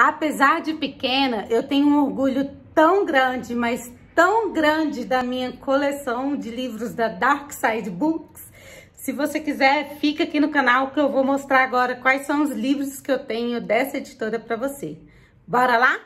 Apesar de pequena, eu tenho um orgulho tão grande, mas tão grande da minha coleção de livros da Dark Side Books. Se você quiser, fica aqui no canal que eu vou mostrar agora quais são os livros que eu tenho dessa editora para você. Bora lá?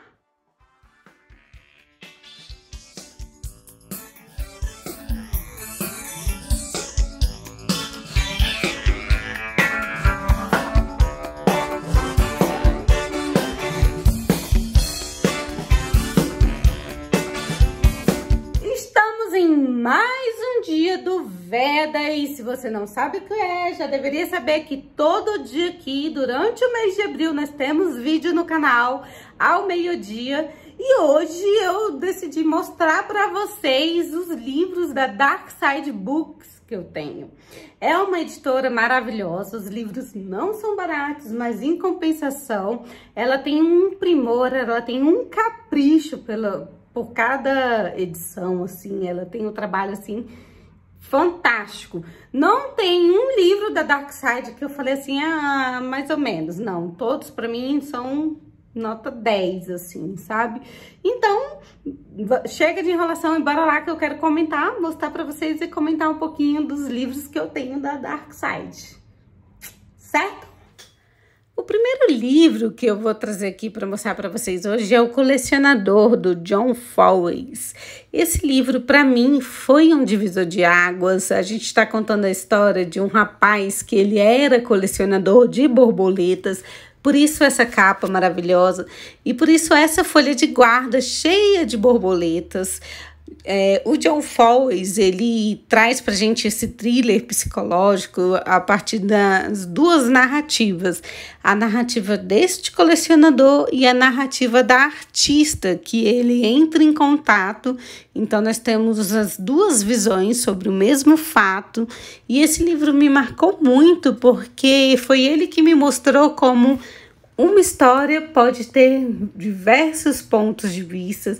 Mais um dia do Veda, e se você não sabe o que é, já deveria saber que todo dia aqui, durante o mês de abril, nós temos vídeo no canal ao meio-dia. E hoje eu decidi mostrar para vocês os livros da Dark Side Books que eu tenho. É uma editora maravilhosa, os livros não são baratos, mas em compensação, ela tem um primor, ela tem um capricho por cada edição, assim, ela tem um trabalho, assim, fantástico. Não tem um livro da Dark Side que eu falei assim, mais ou menos. Não, todos pra mim são nota 10, assim, sabe? Então, chega de enrolação e bora lá que eu quero comentar, mostrar pra vocês e comentar um pouquinho dos livros que eu tenho da Dark Side. Certo? O primeiro livro que eu vou trazer aqui para mostrar para vocês hoje é O Colecionador, do John Fowles. Esse livro, para mim, foi um divisor de águas. A gente está contando a história de um rapaz que ele era colecionador de borboletas, por isso essa capa maravilhosa e por isso essa folha de guarda cheia de borboletas. O John Fowles, ele traz pra gente esse thriller psicológico a partir das duas narrativas. A narrativa deste colecionador e a narrativa da artista, que ele entra em contato. Então, nós temos as duas visões sobre o mesmo fato. E esse livro me marcou muito, porque foi ele que me mostrou como uma história pode ter diversos pontos de vista.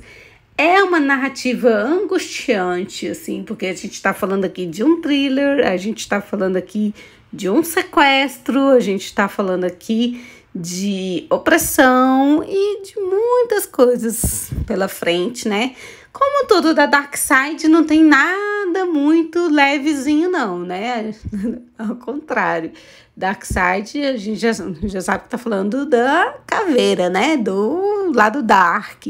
É uma narrativa angustiante, assim, porque a gente está falando aqui de um thriller, a gente está falando aqui de um sequestro, a gente está falando aqui de opressão e de muitas coisas pela frente, né? Como tudo da Dark Side, não tem nada muito levezinho, não, né? Ao contrário, Dark Side, a gente já sabe que tá falando da caveira, né? Do lado dark.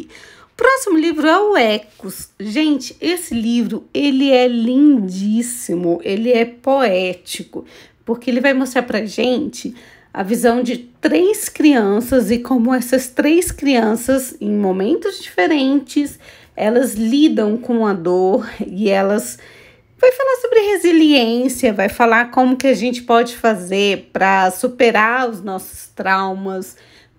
Próximo livro é o Ecos. Gente, esse livro, ele é lindíssimo, ele é poético, porque ele vai mostrar pra gente a visão de 3 crianças e como essas 3 crianças, em momentos diferentes, elas lidam com a dor e elas... Vai falar sobre resiliência, vai falar como que a gente pode fazer para superar os nossos traumas,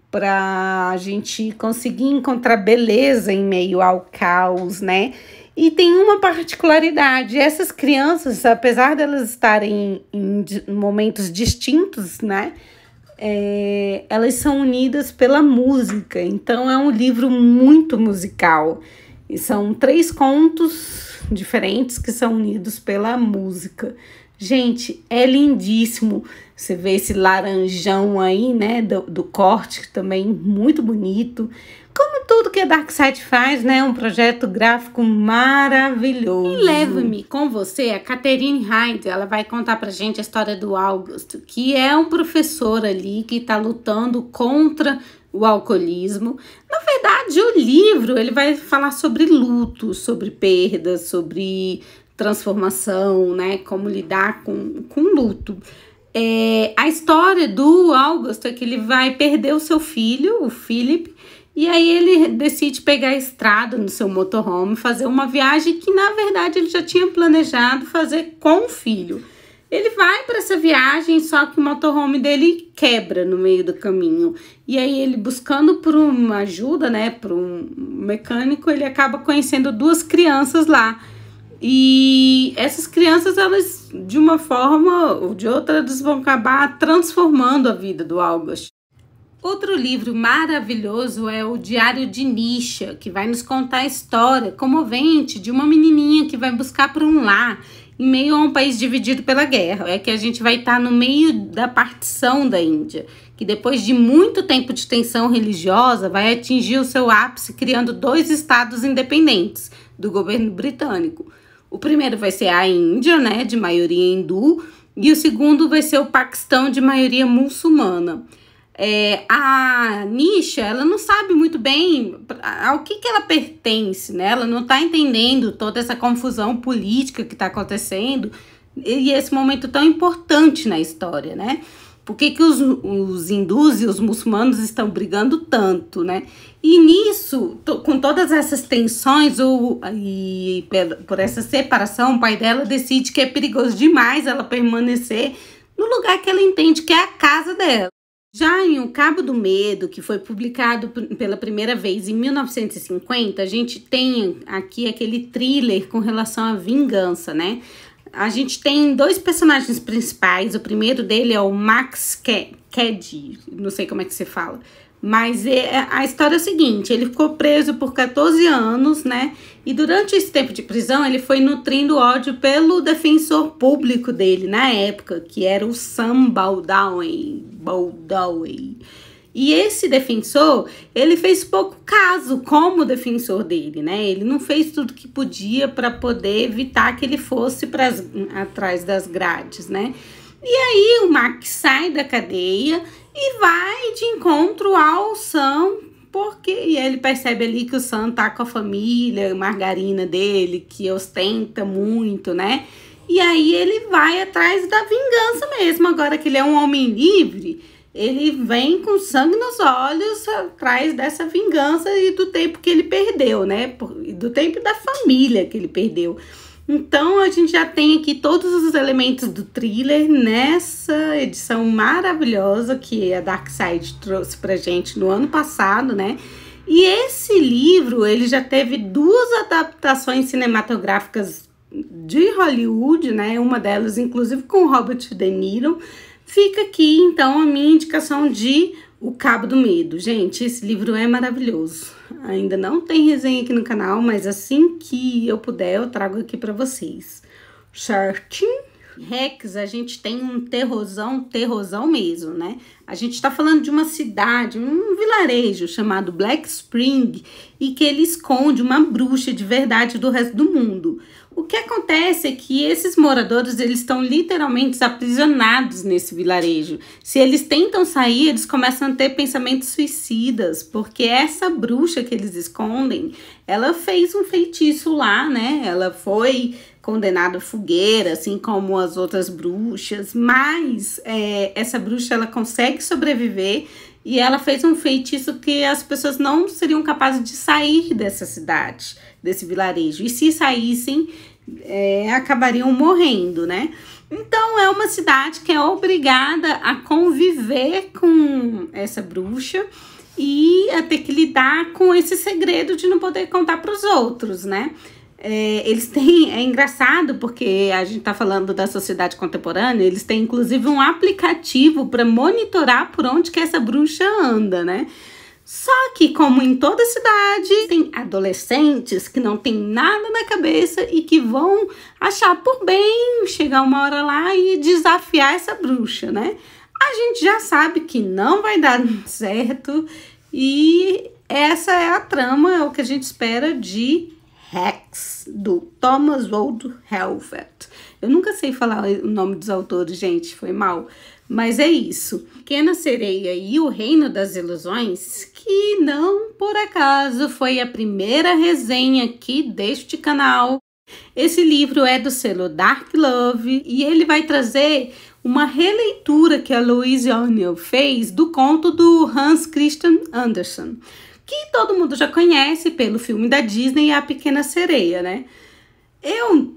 para a gente conseguir encontrar beleza em meio ao caos, né? E tem uma particularidade, essas crianças, apesar de elas estarem em momentos distintos, né? Elas são unidas pela música, então é um livro muito musical. E são 3 contos diferentes que são unidos pela música. Gente, é lindíssimo. Você vê esse laranjão aí, né, do corte, também muito bonito. Como tudo que a Dark Side faz, né, um projeto gráfico maravilhoso. E leva-me com você a Catherine Hyde. Ela vai contar pra gente a história do Augusto, que é um professor ali que tá lutando contra o alcoolismo. Na verdade, o livro, ele vai falar sobre luto, sobre perda, sobre transformação, né, como lidar com luto. A história do Augusto é que ele vai perder o seu filho, o Philip, e aí ele decide pegar a estrada no seu motorhome, fazer uma viagem que, na verdade, ele já tinha planejado fazer com o filho. Ele vai para essa viagem, só que o motorhome dele quebra no meio do caminho. E aí ele, buscando por uma ajuda, né, por um mecânico, ele acaba conhecendo 2 crianças lá. E essas crianças, elas, de uma forma ou de outra, elas vão acabar transformando a vida do August. Outro livro maravilhoso é o Diário de Nisha, que vai nos contar a história comovente de uma menininha que vai buscar por um lar em meio a um país dividido pela guerra. É que a gente vai estar no meio da partição da Índia. que depois de muito tempo de tensão religiosa, vai atingir o seu ápice criando 2 estados independentes do governo britânico. O primeiro vai ser a Índia, né, de maioria hindu, e o segundo vai ser o Paquistão, de maioria muçulmana. A Nisha, ela não sabe muito bem ao que ela pertence, né? Ela não tá entendendo toda essa confusão política que tá acontecendo e esse momento tão importante na história, né? Por que os hindus e os muçulmanos estão brigando tanto, né? E nisso, com todas essas tensões e por essa separação, o pai dela decide que é perigoso demais ela permanecer no lugar que ela entende que é a casa dela. Já em O Cabo do Medo, que foi publicado pela primeira vez em 1950, a gente tem aqui aquele thriller com relação à vingança, né? A gente tem 2 personagens principais. O primeiro dele é o Max Cady, não sei como é que se fala. Mas a história é a seguinte, ele ficou preso por 14 anos, né? E durante esse tempo de prisão, ele foi nutrindo ódio pelo defensor público dele na época, que era o Sam Baldwin. E esse defensor, ele fez pouco caso como defensor dele, né? Ele não fez tudo que podia para poder evitar que ele fosse atrás das grades, né? E aí o Max sai da cadeia e vai de encontro ao Sam, porque ele percebe ali que o Sam tá com a família margarina dele, que ostenta muito, né? E aí ele vai atrás da vingança mesmo. Agora que ele é um homem livre, ele vem com sangue nos olhos atrás dessa vingança e do tempo que ele perdeu, né? Do tempo da família que ele perdeu. Então, a gente já tem aqui todos os elementos do thriller nessa edição maravilhosa que a Dark Side trouxe pra gente no ano passado, né? E esse livro, ele já teve 2 adaptações cinematográficas de Hollywood, né? Uma delas, inclusive, com Robert De Niro. Fica aqui, então, a minha indicação de O Cabo do Medo. Gente, esse livro é maravilhoso. Ainda não tem resenha aqui no canal, mas assim que eu puder, eu trago aqui pra vocês. Certinho? Rex, a gente tem um terrorzão mesmo, né? A gente tá falando de uma cidade, um vilarejo chamado Black Spring, e que ele esconde uma bruxa de verdade do resto do mundo. O que acontece é que esses moradores, eles estão literalmente aprisionados nesse vilarejo. Se eles tentam sair, eles começam a ter pensamentos suicidas, porque essa bruxa que eles escondem, ela fez um feitiço lá, né? Ela foi condenada à fogueira, assim como as outras bruxas, mas essa bruxa, ela consegue sobreviver e ela fez um feitiço que as pessoas não seriam capazes de sair dessa cidade, desse vilarejo, e se saíssem, acabariam morrendo, né? Então, é uma cidade que é obrigada a conviver com essa bruxa e a ter que lidar com esse segredo de não poder contar para os outros, né? Eles têm, é engraçado porque a gente tá falando da sociedade contemporânea, eles têm inclusive um aplicativo para monitorar por onde que essa bruxa anda, né? Só que, como em toda cidade, tem adolescentes que não tem nada na cabeça e que vão achar por bem chegar uma hora lá e desafiar essa bruxa, né? A gente já sabe que não vai dar certo e essa é a trama, é o que a gente espera de Rex, do Thomas Wolfe Helvert. Eu nunca sei falar o nome dos autores, gente, foi mal. Mas é isso. Pequena Sereia e o Reino das Ilusões, que não por acaso foi a primeira resenha aqui deste canal. Esse livro é do selo Dark Love e ele vai trazer uma releitura que a Louise O'Neill fez do conto do Hans Christian Andersen, que todo mundo já conhece pelo filme da Disney, A Pequena Sereia, né? Eu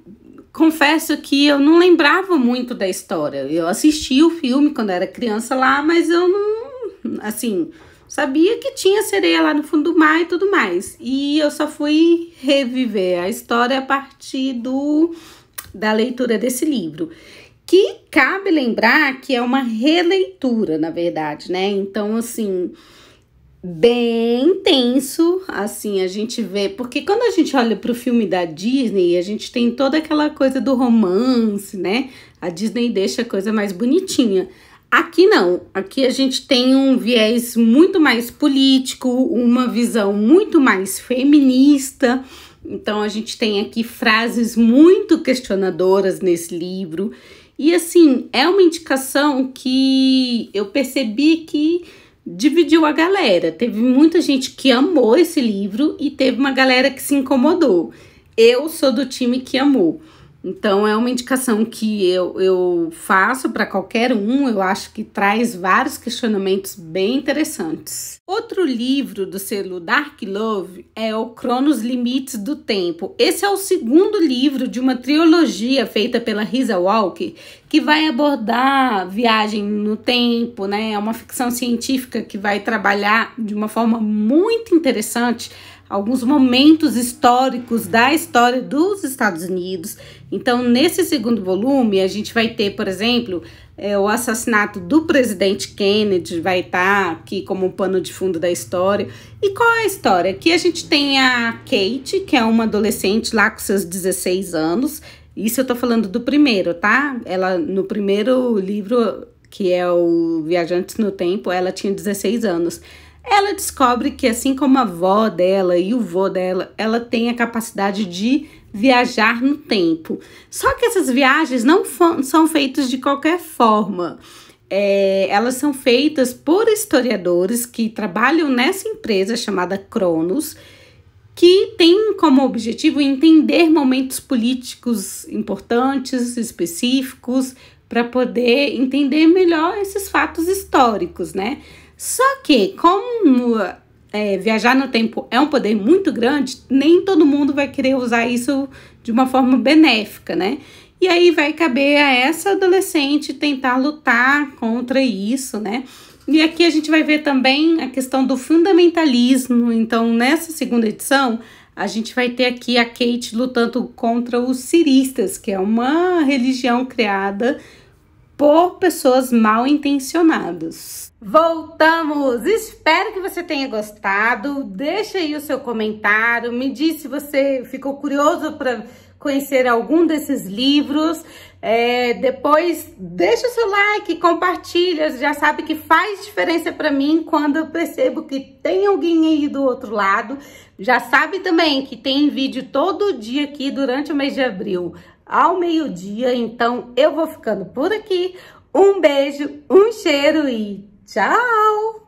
confesso que eu não lembrava muito da história. Eu assisti o filme quando era criança lá, mas eu não, assim, sabia que tinha sereia lá no fundo do mar e tudo mais. E eu só fui reviver a história a partir da leitura desse livro. Que cabe lembrar que é uma releitura, na verdade, né? Então, assim, bem tenso, assim, a gente vê, porque quando a gente olha para o filme da Disney, a gente tem toda aquela coisa do romance, né? A Disney deixa a coisa mais bonitinha. Aqui não, aqui a gente tem um viés muito mais político, uma visão muito mais feminista. Então a gente tem aqui frases muito questionadoras nesse livro. E assim, é uma indicação que eu percebi que dividiu a galera. Teve muita gente que amou esse livro e teve uma galera que se incomodou. Eu sou do time que amou. Então, é uma indicação que eu faço para qualquer um. Eu acho que traz vários questionamentos bem interessantes. Outro livro do selo Dark Love é o Cronos Limites do Tempo. Esse é o segundo livro de uma trilogia feita pela Risa Walker, que vai abordar viagem no tempo, né? É uma ficção científica que vai trabalhar de uma forma muito interessante alguns momentos históricos da história dos Estados Unidos. Então, nesse segundo volume, a gente vai ter, por exemplo, o assassinato do presidente Kennedy, vai estar aqui como um pano de fundo da história. E qual é a história? Aqui a gente tem a Kate, que é uma adolescente lá com seus 16 anos. Isso eu tô falando do primeiro, tá? Ela, no primeiro livro, que é o Viajantes no Tempo, ela tinha 16 anos. Ela descobre que, assim como a avó dela e o vô dela, ela tem a capacidade de viajar no tempo. Só que essas viagens não são feitas de qualquer forma. Elas são feitas por historiadores que trabalham nessa empresa chamada Cronos, que tem como objetivo entender momentos políticos importantes, específicos, para poder entender melhor esses fatos históricos, né? Só que, como viajar no tempo é um poder muito grande, nem todo mundo vai querer usar isso de uma forma benéfica, né? E aí vai caber a essa adolescente tentar lutar contra isso, né? E aqui a gente vai ver também a questão do fundamentalismo. Então, nessa segunda edição, a gente vai ter aqui a Kate lutando contra os ciristas, que é uma religião criada por pessoas mal intencionadas. Voltamos! Espero que você tenha gostado. Deixa aí o seu comentário. Me diz se você ficou curioso para conhecer algum desses livros. Depois deixa o seu like, compartilha. Já sabe que faz diferença para mim quando eu percebo que tem alguém aí do outro lado. Já sabe também que tem vídeo todo dia aqui durante o mês de abril, ao meio-dia. Então eu vou ficando por aqui. Um beijo, um cheiro e tchau!